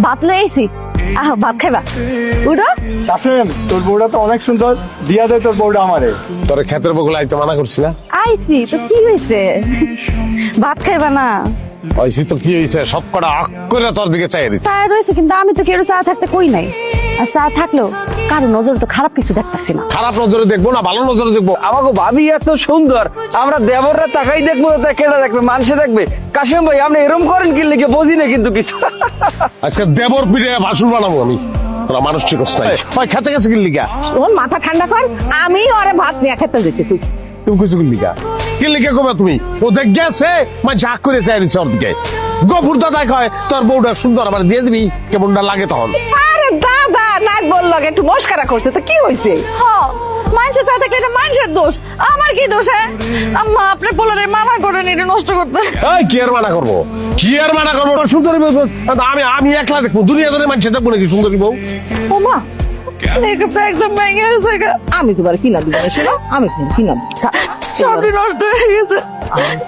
ভাত লই আইছি, আহ ভাত খাইবা? উঠো। কাসেম, তোর বউটা তো অনেক সুন্দর, দিয়া দে তোর বউটা আমারে। তোর ক্ষেতের বগুলা আইতে মানা করছি না? আইছি তো কি হয়েছে? ভাত খাইবা না? ওইসি তো কি হয়েছে, সব কটা আক করে তোর দিকে চাই দিচ্ছে। চা রয়েছে কিন্তু আমি তো কেউ চা থাকতে কই নাই। আর চা থাকলেও কারো নজর তো খারাপ কিছু দেখতেছি না। খারাপ নজরে দেখবো না ভালো নজরে দেখবো? আমাকে ভাবি এত সুন্দর, আমরা দেবররা তাকাই দেখবো, তা কেটা দেখবে, মানুষে দেখবে। কাসেম ভাই, আপনি এরম করেন কি লিখে বুঝি না কিন্তু কিছু। আজকে দেবর পিঠে ভাসুর বানাবো আমি। তোরা মানুষ ঠিক নাই, ওই খেতে গেছে কি লিগা? ওর মাথা ঠান্ডা কর, আমি ওরে ভাত নিয়ে খেতে যেতে কইছি। তুমি কিছু কি লিগা? কি লিখে কবে তুমি? ও দেখ গেছে মানে ঝাঁক করে চাই দিচ্ছে ওর দিকে। গফুর দাদাই কয় তোর বউটা সুন্দর, আমার দিয়ে দিবি, কেমনটা লাগে তখন? আরে দাদা নাক বললো একটু মস্কারা করছে তো কি হয়েছে? হ মানুষের সাথে এটা মানুষের দোষ, আমার কি দোষ? আম্মা আপনার পোলারে মানা করেন এটা নষ্ট করতে। এই কি আর মানা করবো, কি আর মানা করবো? সুন্দরী বউ আমি আমি একলা দেখবো, দুনিয়া ধরে মানুষের দেখবো নাকি সুন্দরী বউ? ও মা, মেকআপটা একদম ভেঙে গেছে গা। আমি তোমার কিনা দিব না, শোনো আমি কিনা দিব। সবই নষ্ট হয়ে গেছে,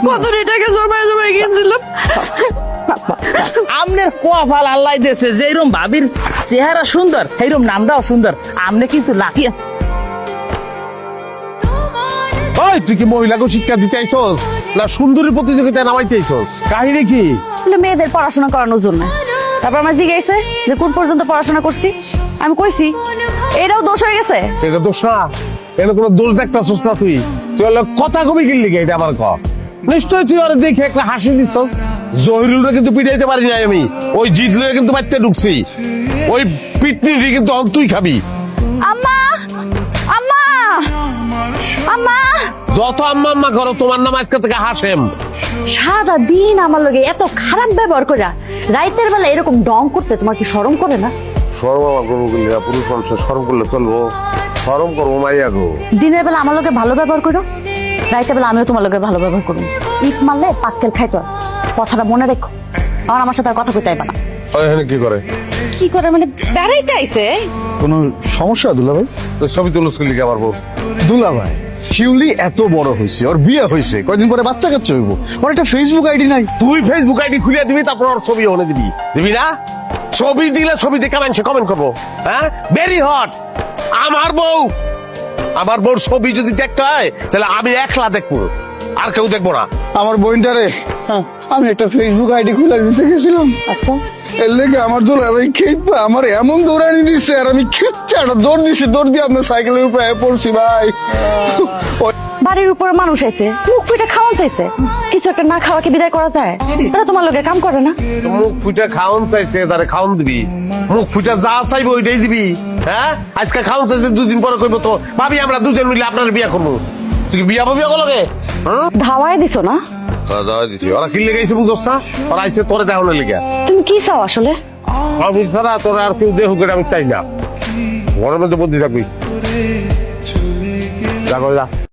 কত টাকা জমা জমা গেছিলাম। আমনের কোয়াফাল আল্লাহ দেশে যেরকম ভাবির চেহারা সুন্দর, সেইরকম নামটাও সুন্দর। আমনে কিন্তু লাকি আছে। ওই তুই কি মহিলাকে শিক্ষা দিতে আইছস না সুন্দরী প্রতিযোগিতায় নামাইতে আইছস? কাহিনী কি? মেয়েদের পড়াশোনা করানোর জন্য। তারপর আমার জিজ্ঞাসা যে কোন পর্যন্ত পড়াশোনা করছি, আমি কইছি এটাও দোষ হয়ে গেছে। এটা দোষ না, এটা কোনো দোষ দেখতেছস না তুই। তুই হলো কথা কবি কিনলি এটা আমার ক। নিশ্চয় তুই ওরা দেখে একটা হাসি দিচ্ছস। জহিরুলরা কিন্তু পিটাইতে পারি নাই আমি, ওই জিতলে কিন্তু বাচ্চা ঢুকছি, ওই পিটনি কিন্তু তুই খাবি। আম্মা, আম্মা, আম্মা। যত আম্মা আম্মা করো, তোমার নাম আজকে থেকে হাসেম। সারা দিন আমার লগে এত খারাপ ব্যবহার করে, রাইতের বেলা এরকম ডং করতে তোমার কি শরম করে না? শরম আমার করবো কিনা? পুরুষ মানুষের শরম করলে চলবো? শরম করবো মাইয়া গো। দিনের বেলা আমার লগে ভালো ব্যবহার করো, রাইতের বেলা আমিও তোমার লগে ভালো ব্যবহার করবো। ইট মারলে পাক্কেল খাইতো, কথাটা মনে রেখো। আমার সাথে আর কথা কইতে আইবা না। এখানে কি করে? কি করে মানে? বেড়াইতে আইছে। কোনো সমস্যা দুলা ভাই? ছবি তুলস কি লিখে আমার বউ? দুলা ভাই, শিউলি এত বড় হয়েছে, ওর বিয়ে হয়েছে, কয়দিন পরে বাচ্চা কাচ্চা হইব, ওর একটা ফেসবুক আইডি নাই। তুই ফেসবুক আইডি খুলে দিবি, তারপর ওর ছবি ওনে দিবি, দিবি না? ছবি দিলে ছবি দেখে মানুষে কমেন্ট করবো, হ্যাঁ? Very hot. আমার বউর ছবি যদি দেখতে হয় তাহলে আমি একলা দেখবো, আর কেউ দেখবো না। আমার বোনটারে আমি একটা ফেসবুক আইডি খুলে দিতে গেছিলাম। আচ্ছা, এর লেগে আমার দুলা ভাই খেপা আমার এমন দৌড়ানি দিচ্ছে, আর আমি খেপচা একটা দৌড় দিছি, দৌড় দিয়ে আপনার সাইকেলের উপরে পড়ছি ভাই। বাড়ির উপরে মানুষ আইছে, মুখ ফুটে খাওয়া চাইছে, কিছু একটা না খাওয়া কি বিদায় করা যায়? ওরা তোমার লগে কাম করে না? মুখ ফুটে খাওন চাইছে, তারে খাওন দিবি। মুখ ফুটে যা চাইবো ওইটাই দিবি, হ্যাঁ? আজকে খাওন চাইছে, দুদিন পরে কইবো তো ভাবি আমরা দুজন মিলে আপনার বিয়া করবো। তুই কি বিয়া পাবি ওগুলোকে? ধাওয়ায় দিছো না? ওরা কিনলে গেছে বুঝোস না? ওরা আইসে তোরে দেখানোর লিগা। তুমি কি চাও আসলে? আমি ছাড়া তোরা আর কেউ দেহ করে আমি চাই না। ঘরের মধ্যে বন্দি থাকবি। যা করে যা।